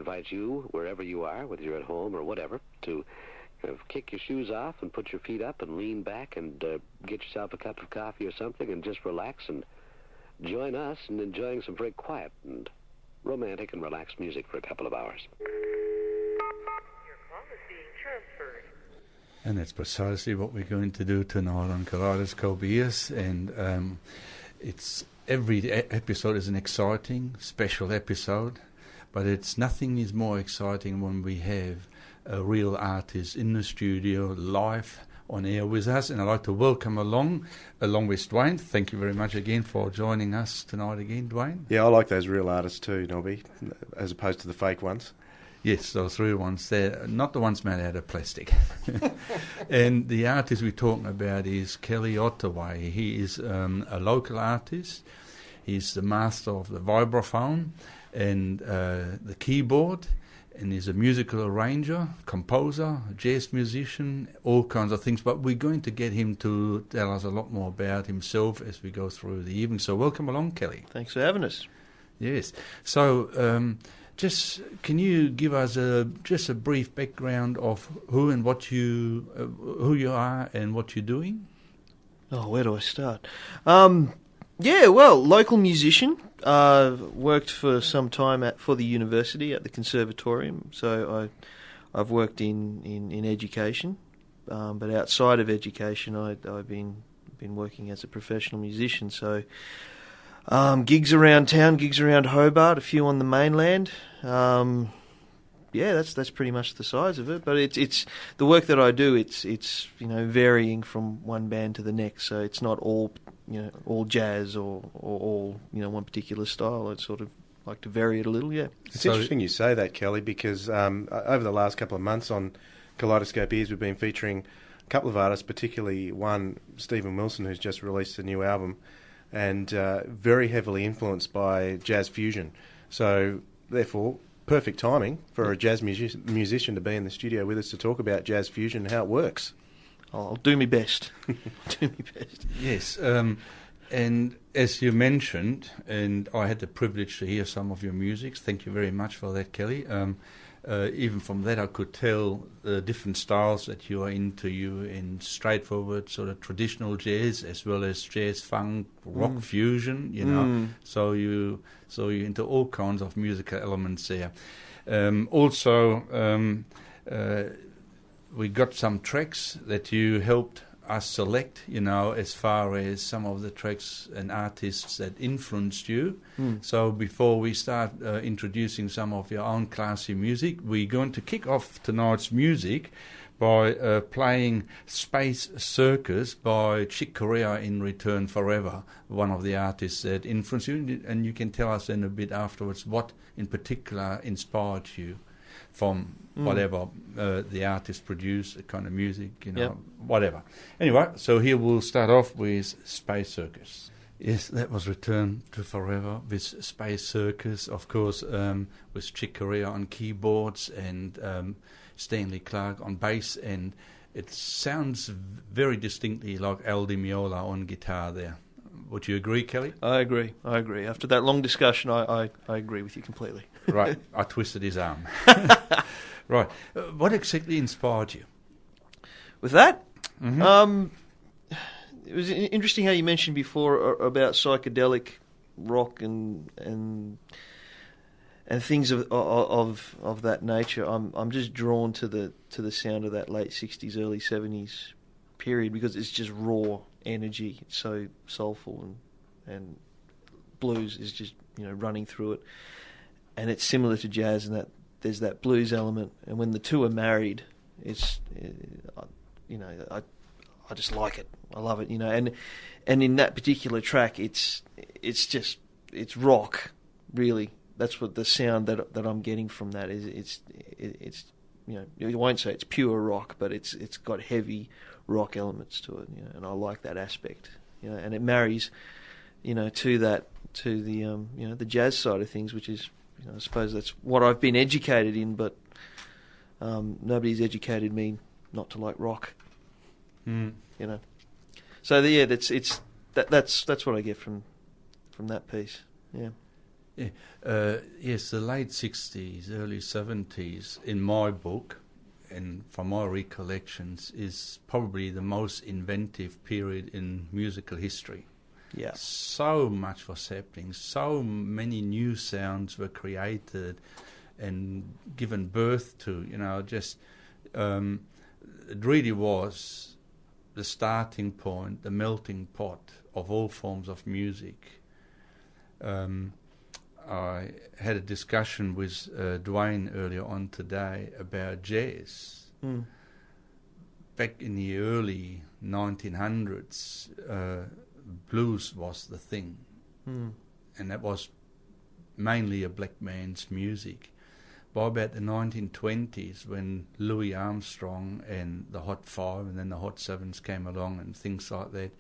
invite you, wherever you are, whether you're at home or whatever, to kick your shoes off and put your feet up and lean back and get yourself a cup of coffee or something and just relax and join us in enjoying some very quiet and romantic and relaxed music for a couple of hours. Your call is being transferred. And that's precisely what we're going to do tonight on Kaleidoscope Ears. And it's every episode is an exciting, special episode, but it's nothing is more exciting when we have a real artist in the studio, live on air with us. And I'd like to welcome along with Dwayne. Thank you very much again for joining us tonight again, Dwayne. Yeah, I like those real artists too, Nobby, as opposed to the fake ones. Yes, those real ones. They're not the ones made out of plastic. And the artist we're talking about is Kelly Ottaway. He is a local artist. He's the master of the vibraphone and the keyboard. And he's a musical arranger, composer, jazz musician, all kinds of things. But we're going to get him to tell us a lot more about himself as we go through the evening. So welcome along, Kelly. Thanks for having us. Yes. So just can you give us just a brief background of who you are and what you're doing? Oh, where do I start? Local musician. Worked for some time for the university at the conservatorium. So I've worked in education, but outside of education, I've been working as a professional musician. So gigs around town, gigs around Hobart, a few on the mainland. That's pretty much the size of it. But it's the work that I do. It's varying from one band to the next. So it's not all jazz or all one particular style. I'd sort of like to vary it a little. Yeah, it's interesting you say that, Kelly, because over the last couple of months on Kaleidoscope Ears, we've been featuring a couple of artists, particularly one, Stephen Wilson, who's just released a new album, and very heavily influenced by jazz fusion. So therefore, perfect timing for a jazz musician to be in the studio with us to talk about jazz fusion and how it works. I'll do my best. Yes, and as you mentioned, and I had the privilege to hear some of your music. Thank you very much for that, Kelly. Even from that, I could tell the different styles that you are into. You in straightforward sort of traditional jazz, as well as jazz, funk, rock fusion. So you're into all kinds of musical elements there. We got some tracks that you helped us select, as far as some of the tracks and artists that influenced you. So before we start introducing some of your own classy music, we're going to kick off tonight's music by playing Space Circus by Chick Corea in Return Forever, one of the artists that influenced you. And you can tell us then a bit afterwards what in particular inspired you from whatever the artist produced, the kind of music, whatever. Anyway, so here we'll start off with Space Circus. Yes, that was Return to Forever with Space Circus, of course, with Chick Corea on keyboards and Stanley Clarke on bass, and it sounds very distinctly like Al Di Meola on guitar there. Would you agree, Kelly? I agree. After that long discussion, I agree with you completely. Right, I twisted his arm. Right, what exactly inspired you? With that? Mm-hmm. It was interesting how you mentioned before about psychedelic rock and things of that nature. I'm just drawn to the sound of that late 60s, early 70s period because it's just raw energy. It's so soulful and blues is just running through it, and it's similar to jazz in that there's that blues element, and when the two are married, it's I just like it. I love it, and in that particular track, it's rock, really. That's what the sound that I'm getting from that is. It's you won't say it's pure rock, but it's got heavy rock elements to it, and I like that aspect, and it marries, to the jazz side of things, which is, I suppose that's what I've been educated in, but nobody's educated me not to like rock. So that's what I get from that piece. Yeah. Yes, the late 60s, early 70s, in my book, and from my recollections, is probably the most inventive period in musical history. Yeah. So much was happening, so many new sounds were created and given birth to, just it really was the starting point, the melting pot of all forms of music. I had a discussion with Dwayne earlier on today about jazz. Back in the early 1900s, blues was the thing, and that was mainly a black man's music. By about the 1920s, when Louis Armstrong and the Hot Five and then the Hot Sevens came along and things like that,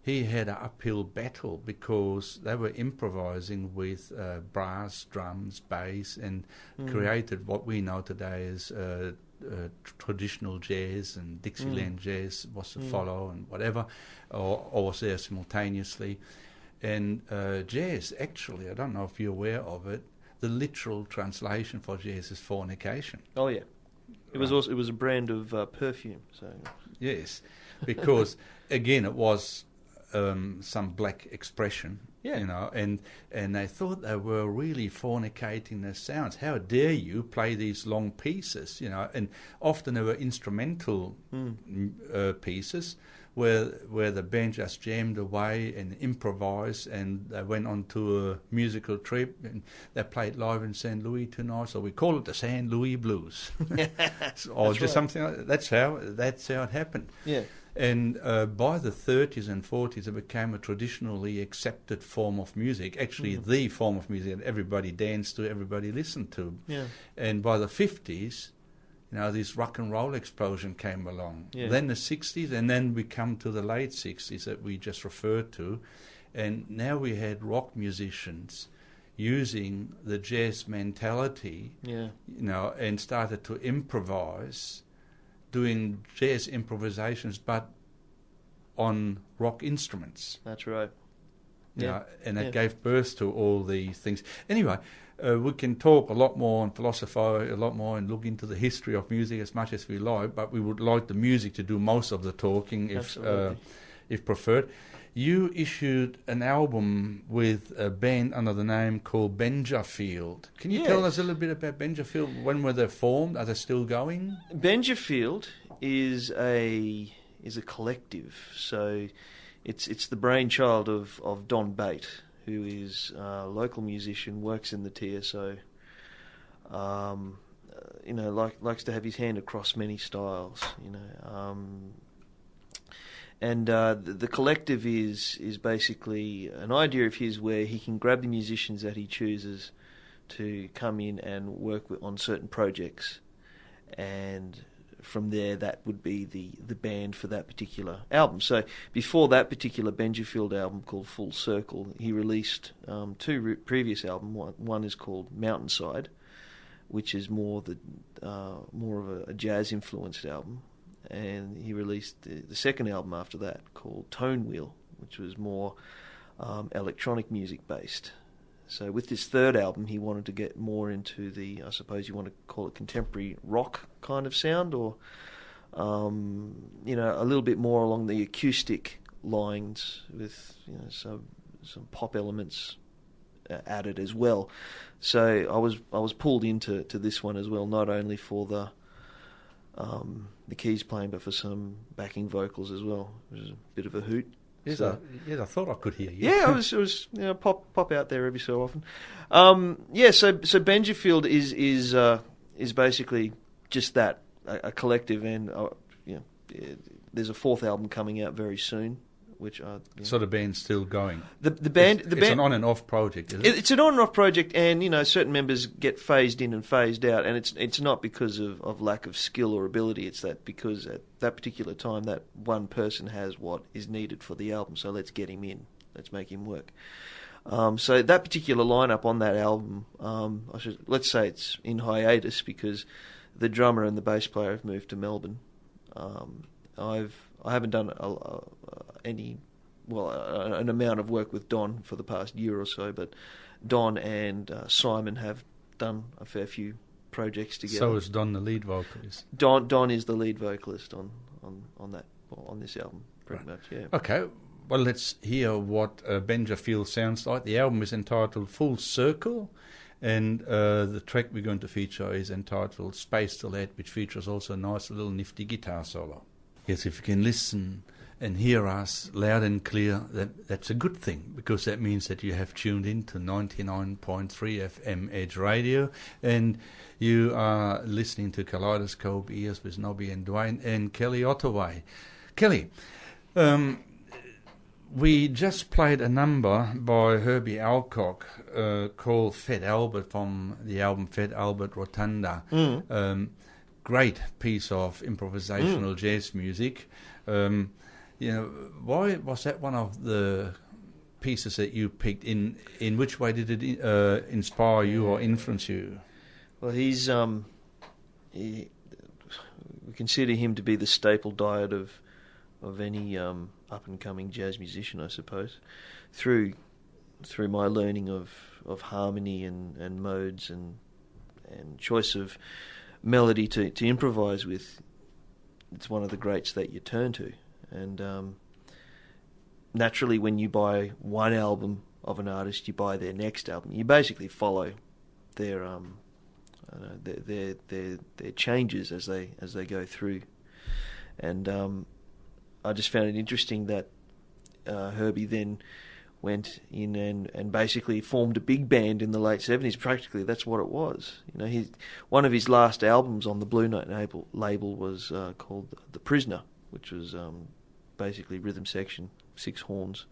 he had an uphill battle because they were improvising with brass, drums, bass, and created what we know today as traditional jazz, and Dixieland jazz was to follow, and whatever, or was there simultaneously. And jazz, actually, I don't know if you're aware of it, the literal translation for jazz is fornication. Oh yeah, it was also, it was a brand of perfume. So yes, because again it was some black expression, and they thought they were really fornicating their sounds. How dare you play these long pieces, and often they were instrumental pieces where the band just jammed away and improvised, and they went on to a musical trip and they played live in St. Louis tonight, so we call it the St. Louis Blues. Or just something like that. That's how it happened. Yeah. And by the 30s and 40s, it became a traditionally accepted form of music, actually the form of music that everybody danced to, everybody listened to. Yeah. And by the 50s, this rock and roll explosion came along. Yeah. Then the 60s, and then we come to the late 60s that we just referred to. And now we had rock musicians using the jazz mentality, and started to improvise, doing jazz improvisations, but on rock instruments. That's right. And that gave birth to all these things. Anyway, we can talk a lot more and philosophize a lot more and look into the history of music as much as we like, but we would like the music to do most of the talking if preferred. You issued an album with a band under the name called Benjafield. Can you tell us a little bit about Benjafield? When were they formed? Are they still going? Benjafield is a collective. So it's the brainchild of Don Bate, who is a local musician, works in the TSO. Likes to have his hand across many styles. And the collective is basically an idea of his where he can grab the musicians that he chooses to come in and work on certain projects, and from there that would be the band for that particular album. So before that particular Benjafield album called Full Circle, he released two previous albums. One is called Mountainside, which is more of a jazz influenced album. And he released the second album after that called Tone Wheel, which was more electronic music based. So with this third album, he wanted to get more into I suppose you want to call it contemporary rock kind of sound, or a little bit more along the acoustic lines with some pop elements added as well. So I was pulled into this one as well, not only for the keys playing, but for some backing vocals as well, which is a bit of a hoot. Yes, I thought I could hear you. Yeah, it was pop out there every so often. So Benjafield is basically just that, a collective, and there's a fourth album coming out very soon, which so the band's still going. The band, it's an on and off project, isn't it? It's an on and off project, and certain members get phased in and phased out, and it's not because of lack of skill or ability. It's that because at that particular time that one person has what is needed for the album. So let's get him in. Let's make him work. So that particular lineup on that album, let's say it's in hiatus because the drummer and the bass player have moved to Melbourne. I haven't done an amount of work with Don for the past year or so, but Don and Simon have done a fair few projects together. So is Don the lead vocalist? Don is the lead vocalist on this album, pretty much. Yeah. Okay. Well, let's hear what Benja Field sounds like. The album is entitled Full Circle, and the track we're going to feature is entitled Space to Let, which features also a nice little nifty guitar solo. Yes, if you can listen and hear us loud and clear, that's a good thing, because that means that you have tuned in to 99.3 FM Edge Radio, and you are listening to Kaleidoscope Ears with Nobby and Dwayne and Kelly Ottaway. Kelly, we just played a number by Herbie Alcock called Fat Albert from the album Fat Albert Rotunda. Great piece of improvisational jazz music. Why was that one of the pieces that you picked? In which way did it inspire you or influence you? Well, we consider him to be the staple diet of any up and coming jazz musician, I suppose. Through my learning of harmony and modes and choice of melody to improvise with, it's one of the greats that you turn to. And naturally, when you buy one album of an artist, you buy their next album. You basically follow their changes as they go through. And I just found it interesting that Herbie then went in and basically formed a big band in the late 70s. Practically, that's what it was. One of his last albums on the Blue Note label was called The Prisoner, which was basically rhythm section, 6 horns.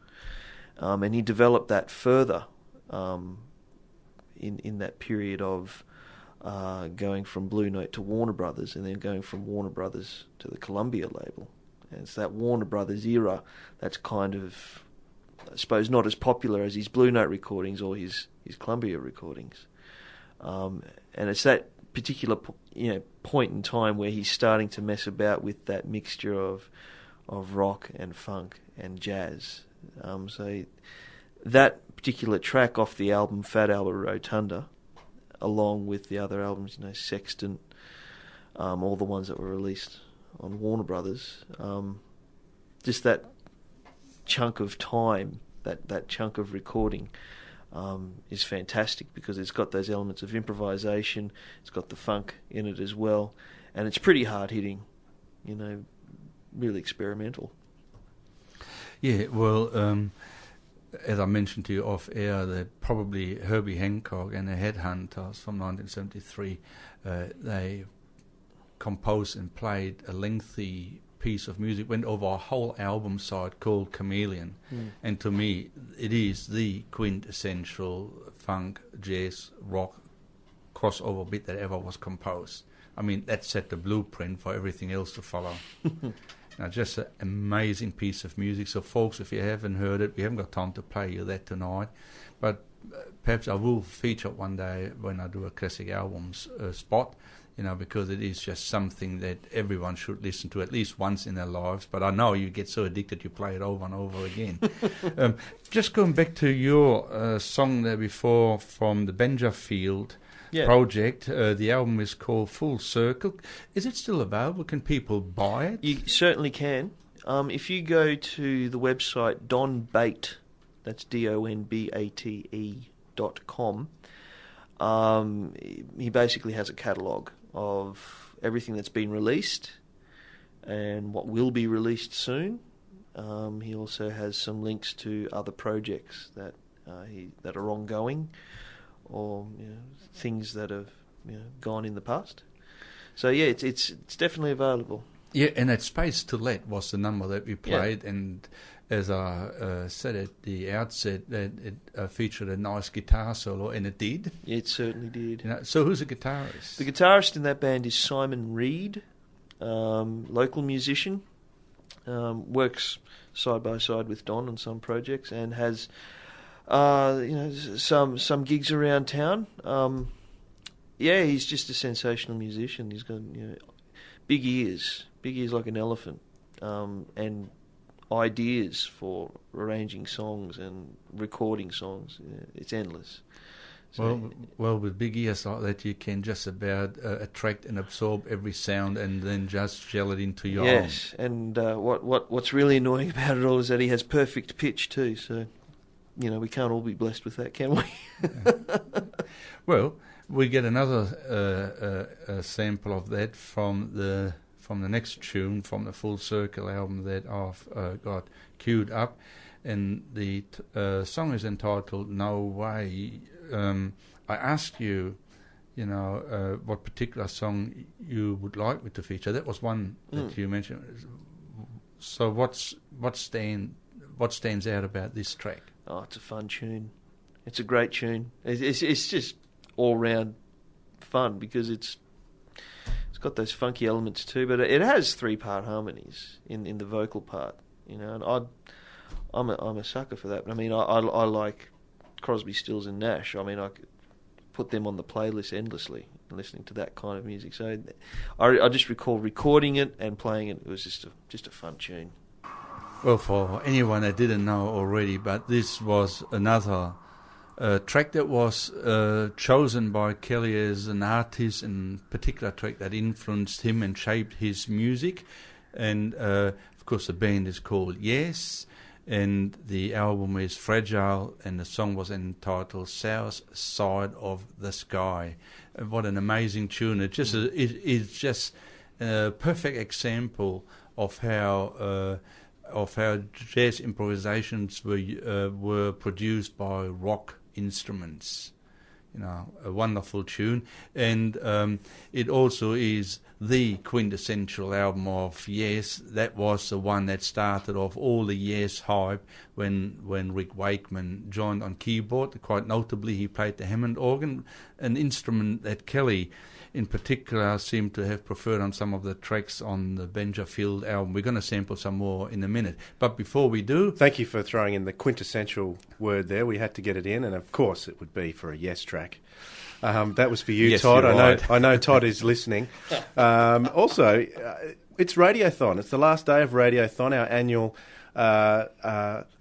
And he developed that further in that period of going from Blue Note to Warner Brothers, and then going from Warner Brothers to the Columbia label. And it's that Warner Brothers era that's kind of, I suppose, not as popular as his Blue Note recordings or his Columbia recordings. And it's that particular point in time where he's starting to mess about with that mixture of rock and funk and jazz. So that particular track off the album Fat Albert Rotunda, along with the other albums, Sextant, all the ones that were released on Warner Brothers, just that chunk of time, that chunk of recording, is fantastic, because it's got those elements of improvisation, it's got the funk in it as well, and it's pretty hard-hitting, really experimental. Yeah, well, as I mentioned to you off air, that probably Herbie Hancock and the Headhunters from 1973, they composed and played a lengthy piece of music, went over a whole album side called Chameleon. And to me, it is the quintessential funk, jazz, rock crossover bit that ever was composed. I mean, that set the blueprint for everything else to follow. Now, just an amazing piece of music. So, folks, if you haven't heard it, we haven't got time to play you that tonight, but perhaps I will feature it one day when I do a classic albums spot, because it is just something that everyone should listen to at least once in their lives. But I know you get so addicted you play it over and over again. Just going back to your song there before from the Benja Field project, the album is called Full Circle. Is it still available? Can people buy it? You certainly can. If you go to the website donbate, that's DONBATE.com, he basically has a catalogue of everything that's been released and what will be released soon. He also has some links to other projects that are ongoing, or things that have gone in the past. So yeah, it's definitely available. Yeah, and that Space to Let was the number that we played, and as I said at the outset, that it featured a nice guitar solo, and it did. It certainly did. So who's the guitarist? The guitarist in that band is Simon Reed, local musician, works side by side with Don on some projects, and has some gigs around town. He's just a sensational musician. He's got big ears like an elephant, and ideas for arranging songs and recording songs. It's endless. So, Well, with big ears like that, you can just about attract and absorb every sound and then just gel it into your own. yes, and what's really annoying about it all is that he has perfect pitch too. So, we can't all be blessed with that, can we? Well, we get another sample of that from the next tune from the Full Circle album that I've got queued up, and the song is entitled "No Way." I asked you, what particular song you would like me to feature. That was one that you mentioned. So what stands out about this track? Oh, it's a fun tune. It's a great tune. It's just all round fun because it's got those funky elements too, but it has 3-part harmonies in the vocal part. And I'm a sucker for that. I mean, I like Crosby, Stills and Nash. I mean, I could put them on the playlist endlessly, listening to that kind of music. So I just recall recording it and playing it. It was just a fun tune. Well, for anyone that didn't know already, but this was another track that was chosen by Kelly as an artist, and particular track that influenced him and shaped his music. And of course, the band is called Yes, and the album is Fragile, and the song was entitled South Side of the Sky. What an amazing tune. It's just a perfect example of how jazz improvisations were produced by rock instruments. A wonderful tune, and it also is the quintessential album of Yes. That was the one that started off all the Yes hype when Rick Wakeman joined on keyboard. Quite notably, he played the Hammond organ, an instrument that Kelly in particular seemed to have preferred on some of the tracks on the Benjafield album. We're going to sample some more in a minute. But before we do... Thank you for throwing in the quintessential word there. We had to get it in, and of course it would be for a Yes track. That was for you, yes, Todd. Right. I know Todd is listening. Also, it's Radiothon. It's the last day of Radiothon, our annual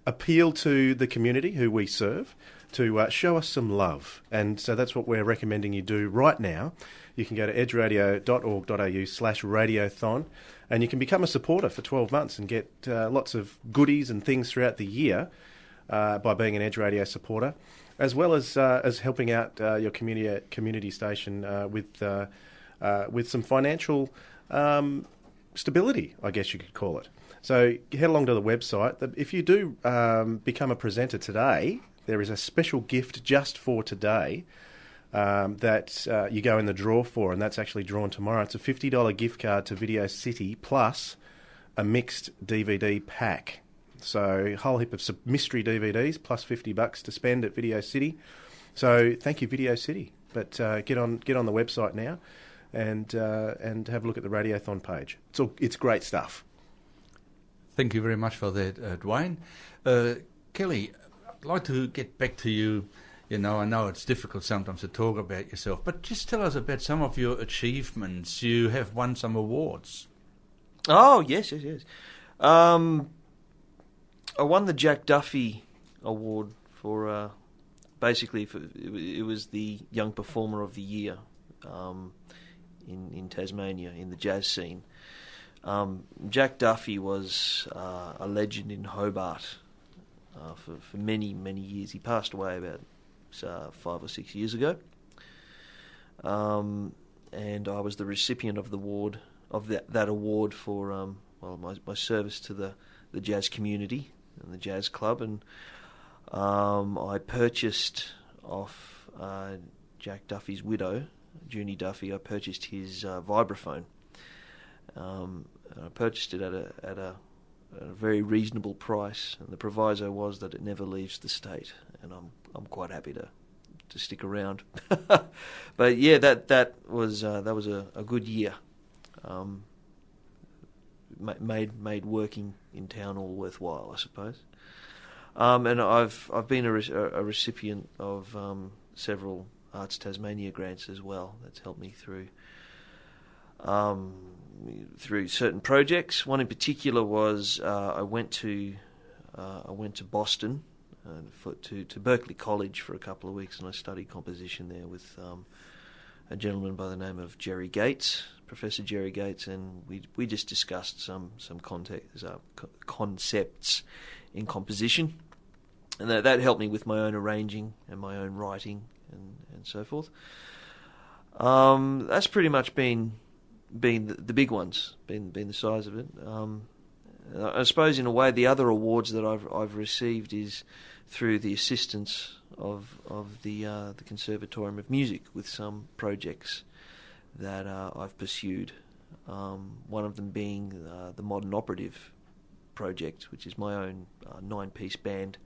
appeal to the community who we serve to show us some love. And so that's what we're recommending you do right now. You can go to edgeradio.org.au/radiothon, and you can become a supporter for 12 months and get lots of goodies and things throughout the year by being an Edge Radio supporter, as well as helping out your community station with some financial stability, I guess you could call it. So head along to the website. If you do become a presenter today, there is a special gift just for today that you go in the draw for, and that's actually drawn tomorrow. It's a $50 gift card to Video City plus a mixed DVD pack. So a whole heap of mystery DVDs plus $50 to spend at Video City. So thank you, Video City. But get on the website now and have a look at the Radiothon page. It's great stuff. Thank you very much for that, Dwayne. Kelly, I'd like to get back to you. I know it's difficult sometimes to talk about yourself, but just tell us about some of your achievements. You have won some awards. Oh, yes. I won the Jack Duffy Award for, it was the Young Performer of the Year in Tasmania, in the jazz scene. Jack Duffy was a legend in Hobart for many, many years. He passed away about 5 or 6 years ago. And I was the recipient of the award, that award for my service to the jazz community and the jazz club, and I purchased off Jack Duffy's widow, Junie Duffy. I purchased his vibraphone. I purchased it at a very reasonable price, and the proviso was that it never leaves the state, and I'm quite happy to stick around. But yeah, that was a good year. Made working in town all worthwhile, I suppose. And I've been a recipient of several Arts Tasmania grants as well. That's helped me through through certain projects. One in particular was I went to Boston to Berkeley College for a couple of weeks, and I studied composition there with a gentleman by the name of Jerry Gates, Professor Jerry Gates, and we just discussed some concepts in composition, and that helped me with my own arranging and my own writing and so forth. That's pretty much been the big ones, been the size of it. I suppose in a way the other awards that I've received is through the assistance of the Conservatorium of Music with some projects that I've pursued. One of them being the Modern Operative project, which is my own 9-piece band.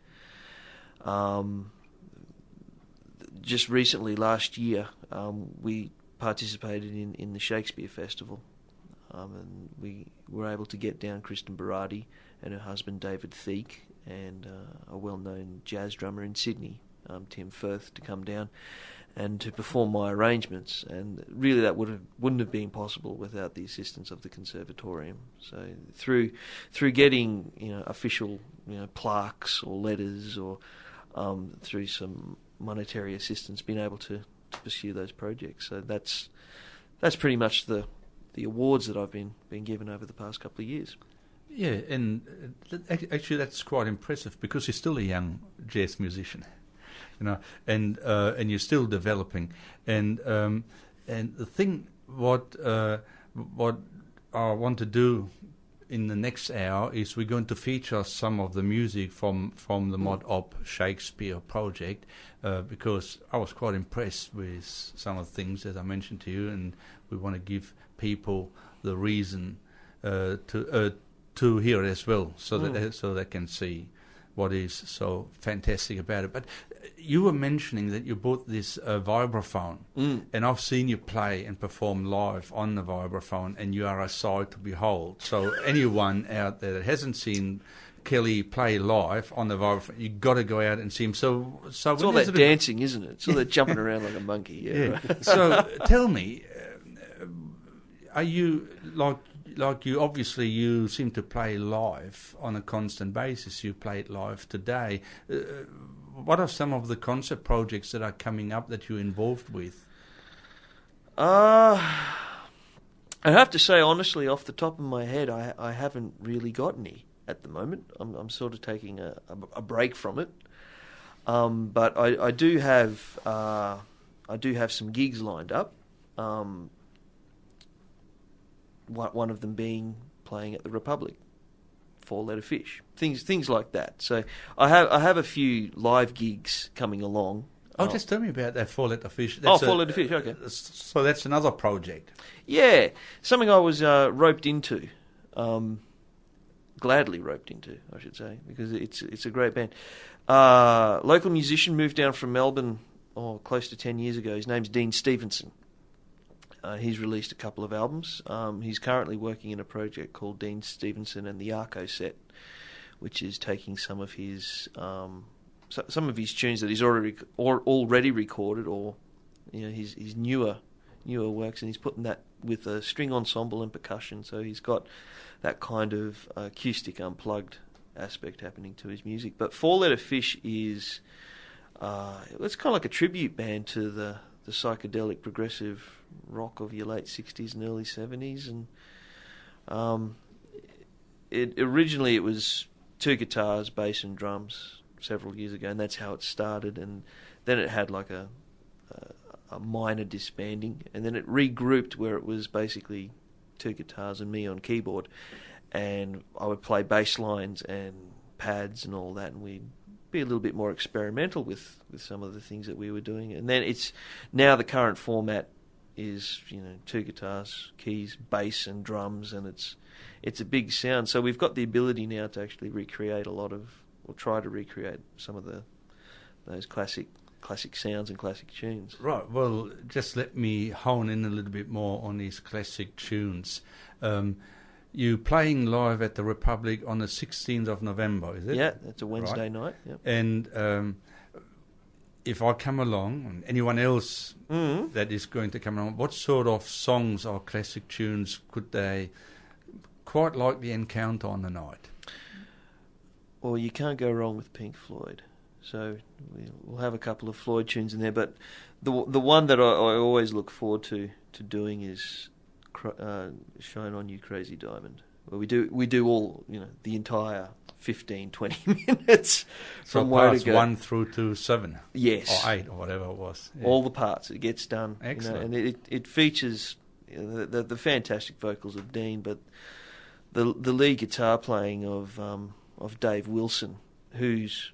Just recently, last year, we participated in the Shakespeare Festival, and we were able to get down Kristen Berardi and her husband David Thieck and a well-known jazz drummer in Sydney, Tim Firth, to come down and to perform my arrangements. And really, that wouldn't have been possible without the assistance of the Conservatorium. So through getting official plaques or letters, or through some monetary assistance, being able to pursue those projects. So that's pretty much the awards that I've been given over the past couple of years. Yeah, and actually that's quite impressive, because you're still a young jazz musician, and you're still developing. And the thing what I want to do in the next hour is we're going to feature some of the music from the Mod Op Shakespeare project, because I was quite impressed with some of the things that I mentioned to you, and we want to give people the reason to hear it as well, so that they can see what is so fantastic about it. But you were mentioning that you bought this vibraphone, and I've seen you play and perform live on the vibraphone, and you are a sight to behold. So anyone out there that hasn't seen Kelly play live on the vibraphone, you've got to go out and see him. So it's all that dancing, isn't it? It's all that jumping around like a monkey. Yeah. Right. So tell me, are you like you? Obviously, you seem to play live on a constant basis. You played live today. What are some of the concert projects that are coming up that you're involved with? I have to say, honestly, off the top of my head, I haven't really got any at the moment. I'm sort of taking a break from it. But I do have some gigs lined up. One of them being playing at the Republic, 4-letter fish, things like that. So I have a few live gigs coming along. Oh, just tell me about that 4-letter fish. 4-letter fish, okay. So that's another project. Yeah, something I was roped into, gladly roped into, I should say, because it's a great band. Local musician moved down from Melbourne close to 10 years ago. His name's Dean Stevenson. He's released a couple of albums. He's currently working in a project called Dean Stevenson and the Arco Set, which is taking some of his tunes that he's already recorded, or his newer works, and he's putting that with a string ensemble and percussion. So he's got that kind of acoustic unplugged aspect happening to his music. But 4-letter fish is it's kind of like a tribute band to the psychedelic progressive rock of your late 60s and early 70s, and originally it was 2 guitars, bass and drums several years ago, and that's how it started. And then it had like a minor disbanding, and then it regrouped where it was basically 2 guitars and me on keyboard, and I would play bass lines and pads and all that, and we'd be a little bit more experimental with some of the things that we were doing. And then now the current format is 2 guitars, keys, bass and drums, and it's a big sound. So we've got the ability now to actually recreate try to recreate some of those classic sounds and classic tunes. Right. Well, just let me hone in a little bit more on these classic tunes. You playing live at the Republic on the 16th of November, is it? Yeah, it's a Wednesday night. Yep. And if I come along, and anyone else that is going to come along, what sort of songs or classic tunes could they quite likely encounter on the night? Well, you can't go wrong with Pink Floyd. So we'll have a couple of Floyd tunes in there, but the one that I always look forward to doing is Shine On You Crazy Diamond. Well, we do all, the entire 15, 20 minutes from so where parts to go. 1 through to 7? Yes. Or 8, or whatever it was. Yeah. All the parts. It gets done. Excellent. And it features the fantastic vocals of Dean, but the lead guitar playing of Dave Wilson, whose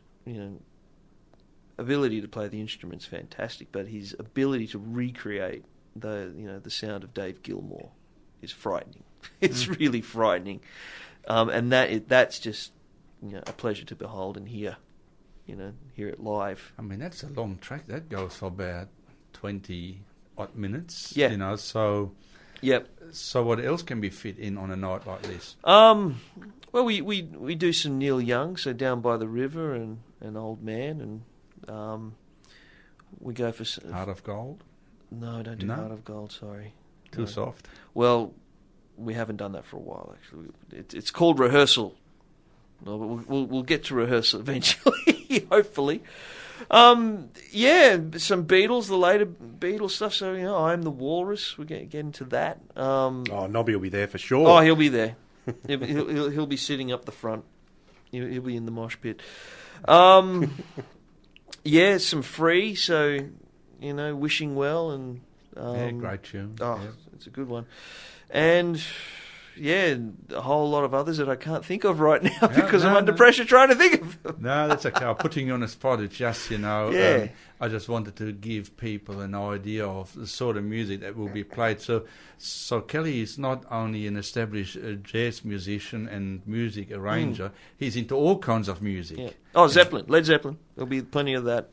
ability to play the instrument's fantastic, but his ability to recreate the sound of Dave Gilmour is frightening. It's really frightening, and that's just a pleasure to behold and hear it live. I mean, that's a long track. That goes for about 20 odd minutes. Yeah. So. Yep. So what else can be fit in on a night like this? Well, we do some Neil Young, so Down by the River and Old Man, and we go for Heart of Gold. No, don't do Heart of Gold. Sorry, too soft. Well, we haven't done that for a while. Actually, it's called rehearsal. No, but we'll get to rehearsal eventually, hopefully. Yeah, some Beatles, the later Beatles stuff. So I Am the Walrus. We get into that. Nobby will be there for sure. Oh, he'll be there. he'll be sitting up the front. He'll be in the mosh pit. Yeah, some Free. So Wishing Well and great tune. Oh, yeah. It's a good one. And yeah, a whole lot of others that I can't think of right now because I'm under pressure trying to think of them. No, that's okay. I'm putting you on the spot. It's just, Yeah. I just wanted to give people an idea of the sort of music that will be played. So Kelly is not only an established jazz musician and music arranger, he's into all kinds of music. Yeah. Oh, Zeppelin, Led Zeppelin. There'll be plenty of that.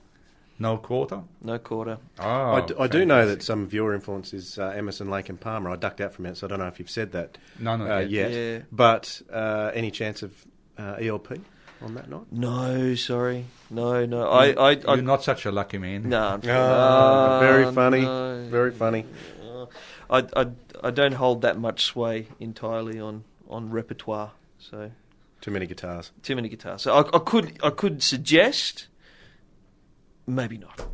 No Quarter? No Quarter. Oh, I do know that some of your influence is Emerson, Lake and Palmer. I ducked out from it, so I don't know if you've said that not yet. Yeah. But any chance of ELP on that night? No, sorry. No. You're not such a lucky man. No. Very funny. No. Very funny. I don't hold that much sway entirely on repertoire. So Too many guitars. So I could suggest. Maybe not.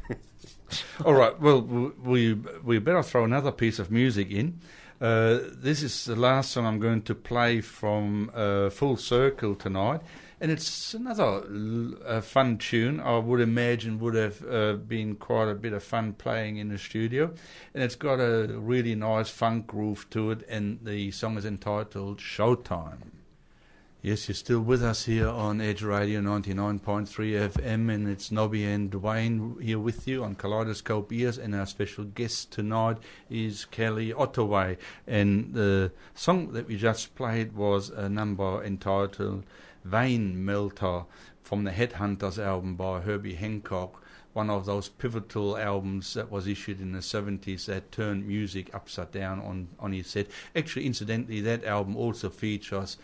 All right. Well, we better throw another piece of music in. This is the last song I'm going to play from Full Circle tonight, and it's another fun tune. I would imagine would have been quite a bit of fun playing in the studio, and it's got a really nice funk groove to it. And the song is entitled "Showtime." Yes, you're still with us here on Edge Radio 99.3 FM, and it's Nobby and Dwayne here with you on Kaleidoscope Ears, and our special guest tonight is Kelly Ottaway. And the song that we just played was a number entitled Vein Melter from the Headhunters album by Herbie Hancock, one of those pivotal albums that was issued in the 70s that turned music upside down on its head. Actually, incidentally, that album also features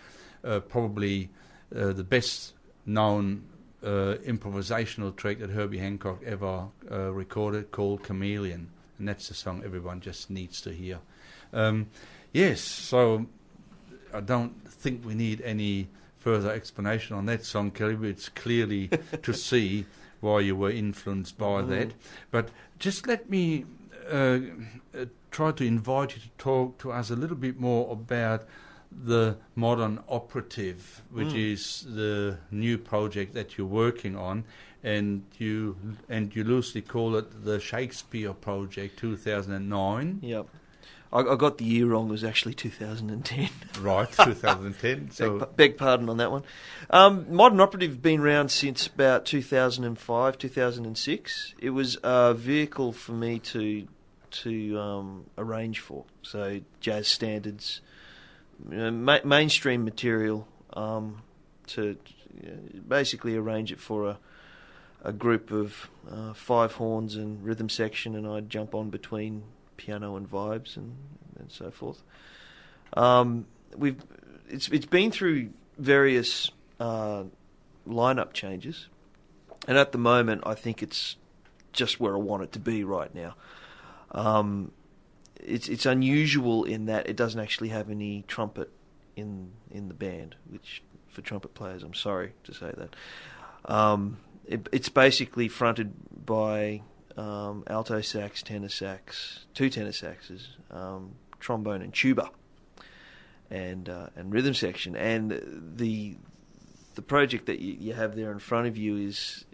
probably the best known improvisational track that Herbie Hancock ever recorded, called Chameleon, and that's the song everyone just needs to hear. Yes, so I don't think we need any further explanation on that song, Kelly, but it's clearly to see why you were influenced by that. But just let me try to invite you to talk to us a little bit more about the Modern Operative, which is the new project that you're working on, and you loosely call it the Shakespeare Project 2009. Yep. I got the year wrong. It was actually 2010. Right, 2010. So beg pardon on that one. Modern Operative been around since about 2005, 2006. It was a vehicle for me to arrange for. So jazz standards, mainstream material, to basically arrange it for a group of five horns and rhythm section, and I'd jump on between piano and vibes and so forth. It's been through various lineup changes, and at the moment I think it's just where I want it to be right now. It's unusual in that it doesn't actually have any trumpet in the band, which for trumpet players, I'm sorry to say that. It's basically fronted by alto sax, tenor sax, 2 tenor saxes, trombone and tuba, and rhythm section. And the project that you have there in front of you is,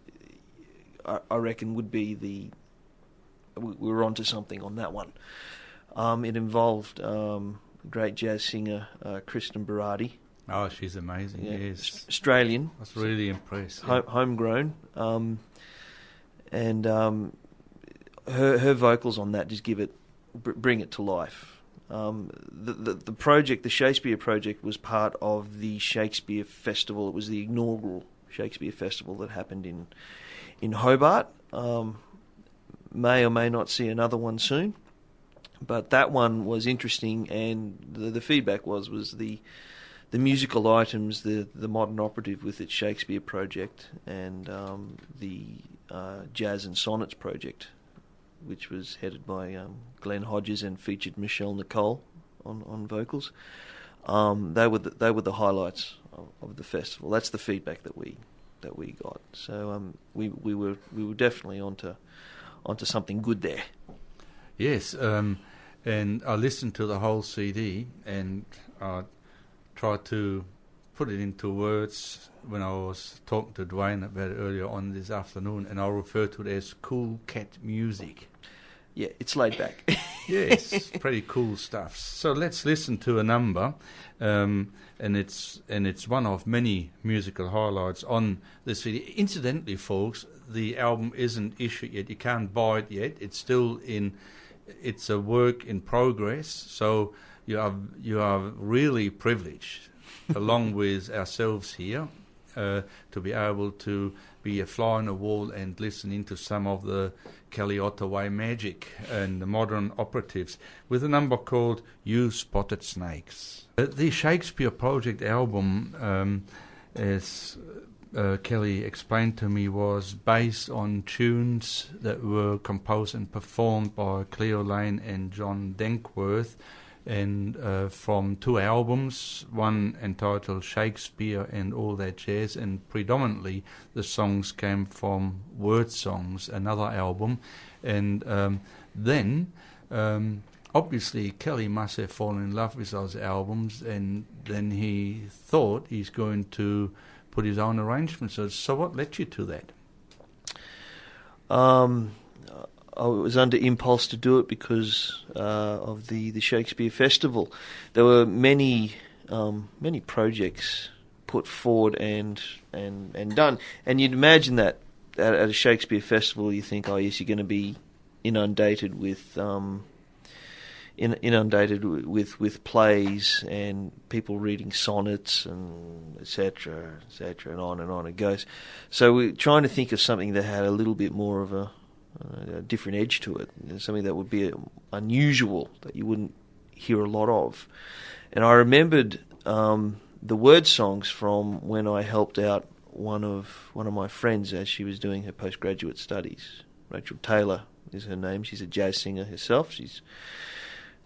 I reckon, would be we're onto something on that one. It involved great jazz singer Kristen Berardi. Oh, she's amazing. Yeah, Yes, Australian. I was really impressed. Homegrown, and her vocals on that just bring it to life. The project, the Shakespeare project, was part of the Shakespeare Festival. It was the inaugural Shakespeare Festival that happened in Hobart. May or may not see another one soon, but that one was interesting, and the feedback was the musical items, the modern operative with its Shakespeare project, and the Jazz and Sonnets project, which was headed by Glenn Hodges and featured Michelle Nicole on vocals. They were the highlights of the festival. That's the feedback that we got. So we were definitely onto something good there. Yes, and I listened to the whole CD, and I tried to put it into words when I was talking to Dwayne about it earlier on this afternoon, and I refer to it as cool cat music. Yeah, it's laid back. Yes, pretty cool stuff. So let's listen to a number, and it's one of many musical highlights on the CD. Incidentally, folks, the album isn't issued yet. You can't buy it yet. It's still it's a work in progress. So you are really privileged, along with ourselves here, to be able to be a fly on the wall and listen into some of the Kelly Ottaway magic and the modern operatives with a number called You Spotted Snakes. The Shakespeare Project album, as Kelly explained to me, was based on tunes that were composed and performed by Cleo Lane and John Dankworth, and from 2 albums, one entitled Shakespeare and All That Jazz, and predominantly the songs came from Word Songs, another album. And then obviously Kelly must have fallen in love with those albums, and then he thought he's going to put his own arrangements. So what led you to that? I was under impulse to do it because of the Shakespeare Festival. There were many projects put forward and done, and you'd imagine that at a Shakespeare Festival you think, oh yes, you're going to be inundated with plays and people reading sonnets and etc., and on it goes. So we're trying to think of something that had a little bit more of a different edge to it, something that would be unusual, that you wouldn't hear a lot of. And I remembered the word songs from when I helped out one of my friends as she was doing her postgraduate studies. Rachel Taylor is her name. She's a jazz singer herself. She's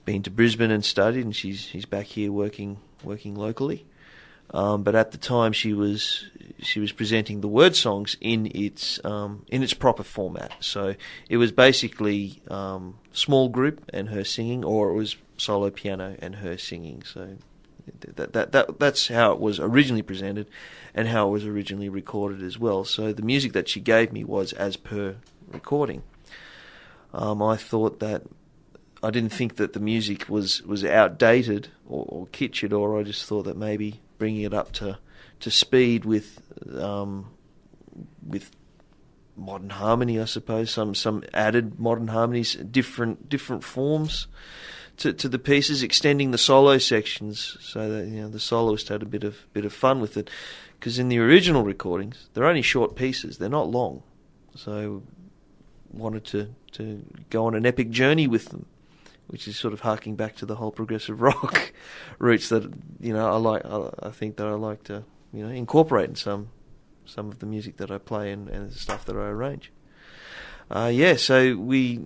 been to Brisbane and studied, and she's back here working locally. But at the time, she was presenting the word songs in its proper format. So it was basically small group and her singing, or it was solo piano and her singing. So that's how it was originally presented, and how it was originally recorded as well. So the music that she gave me was as per recording. I thought that I didn't think that the music was outdated or kitsched, or I just thought that maybe bringing it up to speed with modern harmony, I suppose, some added modern harmonies, different forms to the pieces, extending the solo sections so that the soloist had a bit of fun with it, because in the original recordings they're only short pieces, they're not long, so wanted to go on an epic journey with them, which is sort of harking back to the whole progressive rock roots that I think that I like to incorporate in some of the music that I play and the stuff that I arrange. So we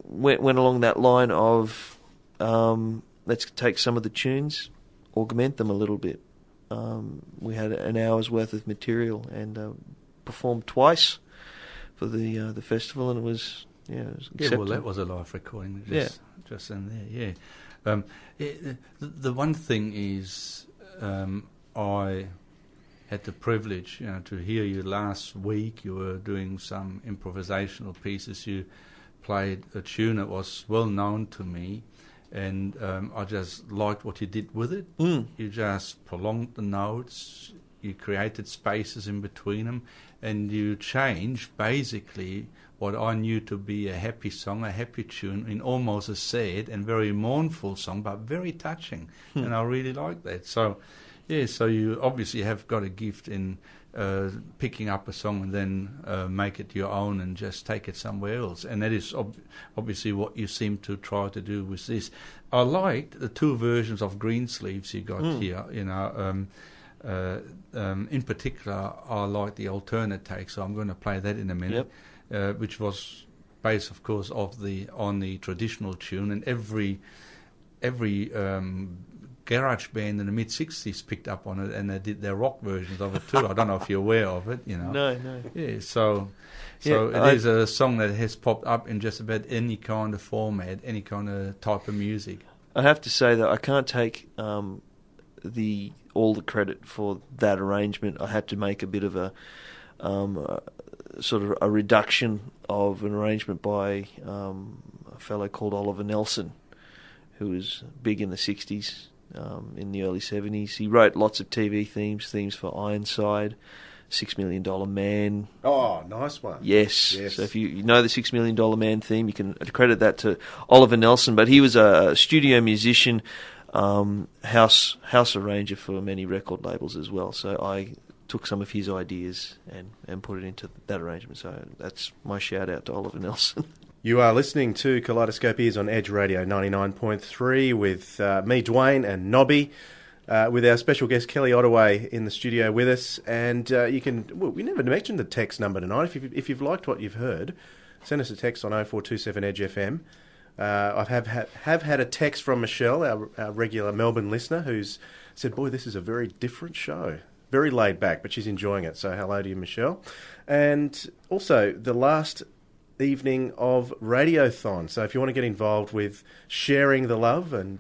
went along that line of let's take some of the tunes, augment them a little bit. We had an hour's worth of material and performed twice for the festival, and it was acceptable. Well, that was a live recording just in there. The one thing is, I had the privilege, to hear you last week. You were doing some improvisational pieces. You played a tune that was well known to me, and I just liked what you did with it. You just prolonged the notes, you created spaces in between them, and you changed basically what I knew to be a happy song, a happy tune, in almost a sad and very mournful song, but very touching. And I really like that. So you obviously have got a gift in picking up a song and then make it your own and just take it somewhere else. And that is obviously what you seem to try to do with this. I liked the two versions of Greensleeves you got here. In particular, I like the alternate take, so I'm going to play that in a minute. Which was based, of course, on the traditional tune, and every garage band in the mid-60s picked up on it, and they did their rock versions of it too. I don't know if you're aware of it, No. Yeah, so it is a song that has popped up in just about any kind of format, any kind of type of music. I have to say that I can't take all the credit for that arrangement. I had to make a bit of a sort of a reduction of an arrangement by a fellow called Oliver Nelson, who was big in the 60s, in the early 70s. He wrote lots of TV themes for Ironside, $6 Million Man. Oh, nice one. Yes. So if you know the $6 Million Man theme, you can credit that to Oliver Nelson. But he was a studio musician, house arranger for many record labels as well. So I took some of his ideas and put it into that arrangement. So that's my shout out to Oliver Nelson. You are listening to Kaleidoscope Ears on Edge Radio 99.3 with me, Dwayne, and Nobby, with our special guest Kelly Ottaway in the studio with us. And we never mentioned the text number tonight. If you've liked what you've heard, send us a text on 0427 Edge FM. I have had a text from Michelle, our regular Melbourne listener, who's said, "Boy, this is a very different show. Very laid back, but she's enjoying it." So hello to you, Michelle. And also the last evening of Radiothon. So if you want to get involved with sharing the love and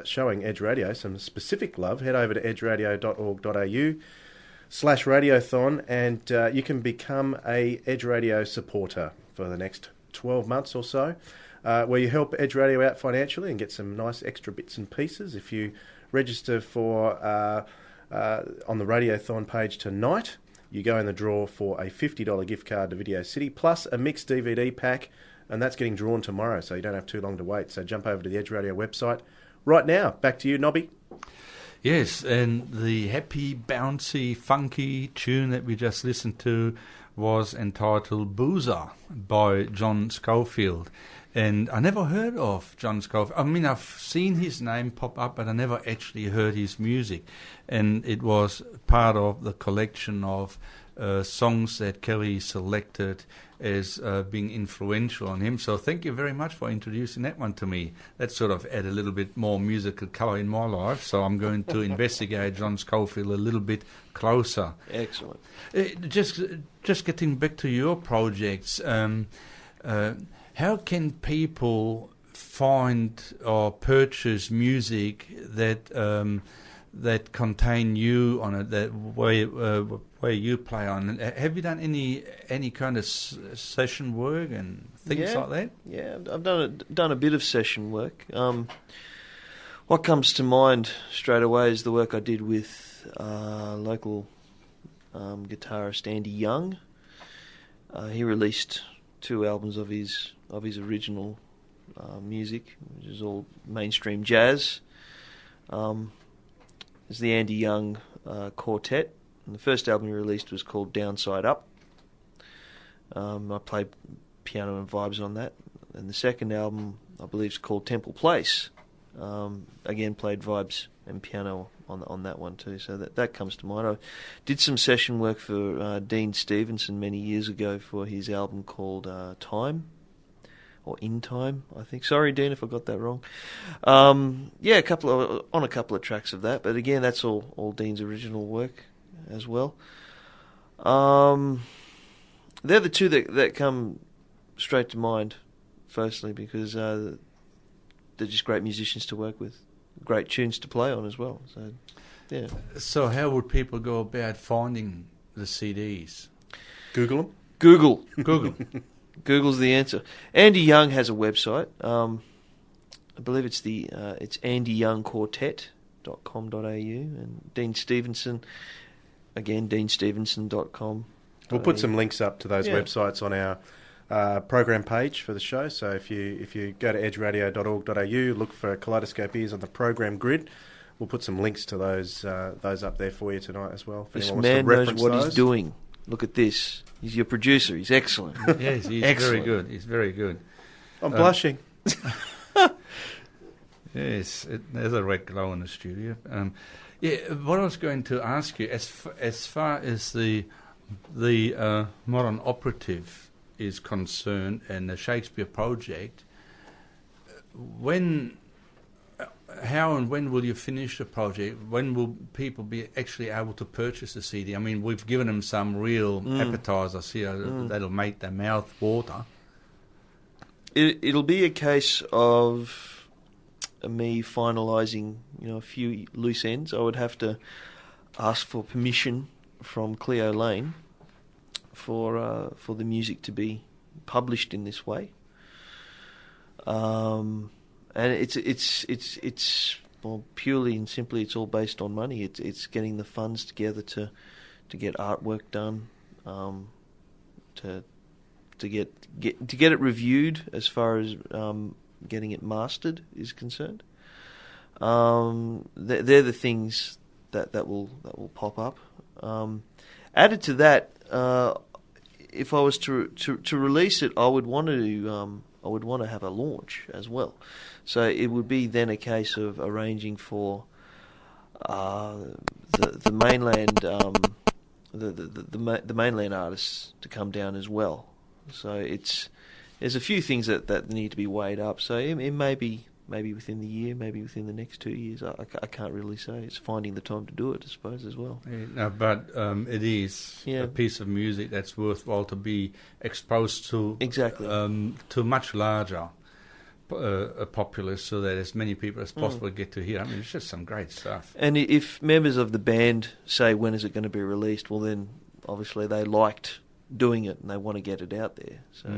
showing Edge Radio some specific love, head over to edgeradio.org.au/radiothon, and you can become a Edge Radio supporter for the next 12 months or so, where you help Edge Radio out financially and get some nice extra bits and pieces. If you register for on the Radiothon page tonight, you go in the draw for a $50 gift card to Video City, plus a mixed DVD pack, and that's getting drawn tomorrow, so you don't have too long to wait. So jump over to the Edge Radio website right now. Back to you, Nobby. Yes, and the happy, bouncy, funky tune that we just listened to was entitled Boozer by John Schofield. And I never heard of John Schofield. I mean, I've seen his name pop up, but I never actually heard his music. And it was part of the collection of songs that Kelly selected as being influential on him. So thank you very much for introducing that one to me. That sort of added a little bit more musical colour in my life. So I'm going to investigate John Schofield a little bit closer. Excellent. Just getting back to your projects, how can people find or purchase music that contain you on it, that where you play on it? Have you done any kind of session work and things like that? Yeah, I've done a bit of session work. What comes to mind straight away is the work I did with local guitarist Andy Young. He released 2 albums of his original music, which is all mainstream jazz. It's the Andy Young Quartet, and the first album he released was called Downside Up. I played piano and vibes on that, and the second album I believe is called Temple Place, Again, played vibes and piano on that one too, so that comes to mind. I did some session work for Dean Stevenson many years ago for his album called Time, or In Time, I think. Sorry, Dean, if I got that wrong. A couple of tracks of that, but again, that's all Dean's original work as well. They're the two that come straight to mind, firstly, because they're just great musicians to work with, great tunes to play on as well. So, yeah. So how would people go about finding the CDs? Google them? Google. Google's the answer. Andy Young has a website. I believe it's it's andyyoungquartet.com.au, and Dean Stevenson, again, deanstevenson.com. We'll put some links up to those websites on our program page for the show. So if you go to edgeradio.org.au, look for Kaleidoscope Ears on the program grid. We'll put some links to those up there for you tonight as well. This man knows what he's doing. Look at this. He's your producer. He's excellent. Yes, he's excellent. Very good. He's very good. I'm blushing. Yes, there's a red glow in the studio. What I was going to ask you, as far as the modern operative is concerned and the Shakespeare project, how and when will you finish the project? When will people be actually able to purchase the CD? I mean, we've given them some real appetizers here that'll make their mouth water. It'll be a case of me finalising, a few loose ends. I would have to ask for permission from Cleo Lane for the music to be published in this way. And it's purely and simply, it's all based on money. It's getting the funds together to get artwork done, to get it reviewed as far as getting it mastered is concerned. They're the things that will pop up. Added to that, if I was to release it, I would want to have a launch as well. So it would be then a case of arranging for the mainland the mainland artists to come down as well. So there's a few things that need to be weighed up. So it may be maybe within the year, maybe within the next 2 years. I can't really say. It's finding the time to do it, I suppose, as well. No, but it is a piece of music that's worthwhile to be exposed to. Exactly. To much larger a populace, so that as many people as possible get to hear. I mean, it's just some great stuff. And if members of the band say, when is it going to be released, well then obviously they liked doing it and they want to get it out there. So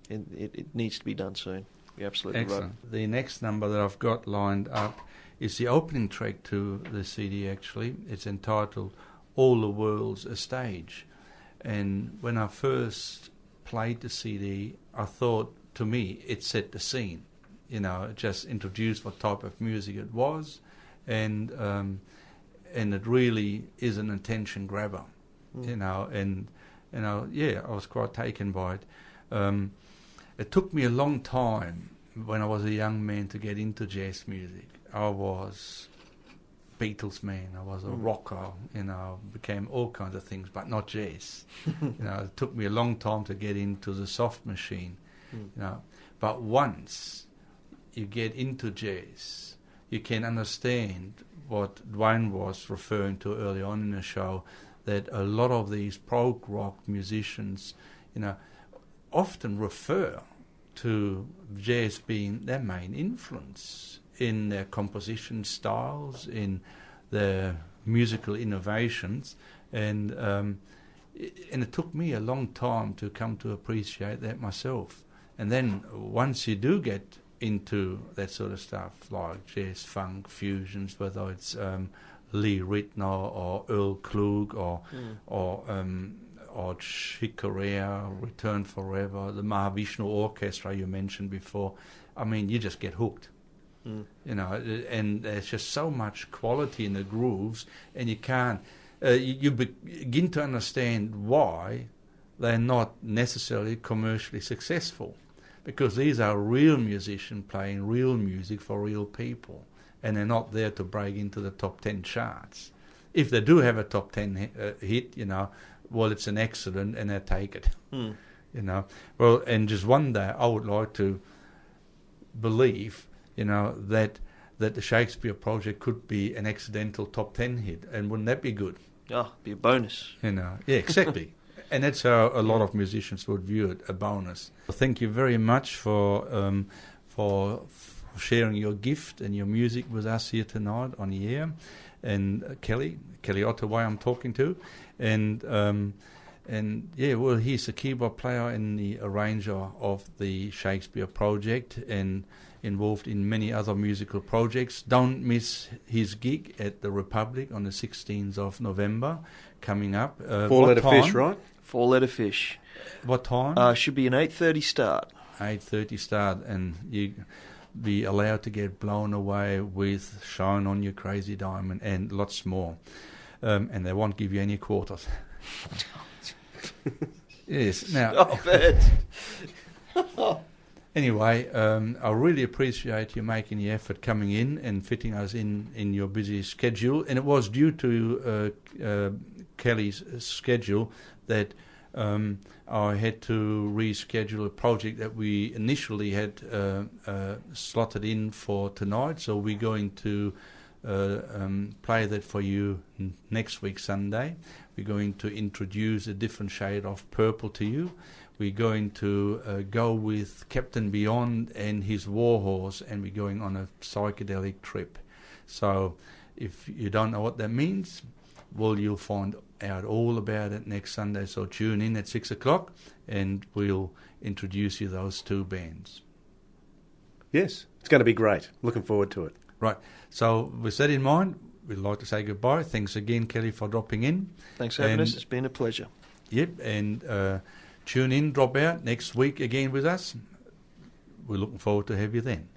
it needs to be done soon. You're absolutely Excellent. right. The next number that I've got lined up is the opening track to the CD, actually. It's entitled All the World's a Stage. And when I first played the CD, I thought, to me, it set the scene. It just introduced what type of music it was, and it really is an attention grabber. I was quite taken by it. It took me a long time when I was a young man to get into jazz music. I was Beatles man, I was a rocker, became all kinds of things, but not jazz. It took me a long time to get into the soft machine. But once you get into jazz, you can understand what Dwayne was referring to early on in the show, that a lot of these prog rock musicians, often refer to jazz being their main influence in their composition styles, in their musical innovations, and it took me a long time to come to appreciate that myself. And then once you do get into that sort of stuff, like jazz, funk, fusions, whether it's Lee Ritenour or Earl Klug or Chick Corea, Return Forever, the Mahavishnu Orchestra you mentioned before, I mean, you just get hooked. And there's just so much quality in the grooves, and you can't. You begin to understand why they're not necessarily commercially successful. because these are real musicians playing real music for real people, and they're not there to break into the top 10 charts. If they do have a top 10 hit, well, it's an accident, and they take it. Well, and just one day I would like to believe, that the Shakespeare project could be an accidental top 10 hit, and wouldn't that be good? Oh, be a bonus. Yeah, exactly. And that's how a lot of musicians would view it, a bonus. Thank you very much for sharing your gift and your music with us here tonight on the air. And Kelly Ottaway I'm talking to. And he's a keyboard player and the arranger of the Shakespeare project and involved in many other musical projects. Don't miss his gig at the Republic on the 16th of November coming up. Four-letter fish, right? Four-letter fish. What time? Should be an 8:30 start. 8:30 start, and you be allowed to get blown away with Shine On Your Crazy Diamond and lots more. And they won't give you any quarters. Yes. Now. Anyway, I really appreciate you making the effort coming in and fitting us in your busy schedule. And it was due to Kelly's schedule that I had to reschedule a project that we initially had slotted in for tonight. So we're going to play that for you next week, Sunday. We're going to introduce a different shade of purple to you. We're going to go with Captain Beyond and his Warhorse, and we're going on a psychedelic trip. So if you don't know what that means, well, you'll find out all about it next Sunday. So tune in at 6 o'clock, and we'll introduce you those two bands. Yes, it's going to be great. Looking forward to it. Right. So with that in mind, we'd like to say goodbye. Thanks again, Kelly, for dropping in. Thanks for having us. It's been a pleasure. Yep, and tune in, drop out next week again with us. We're looking forward to have you then.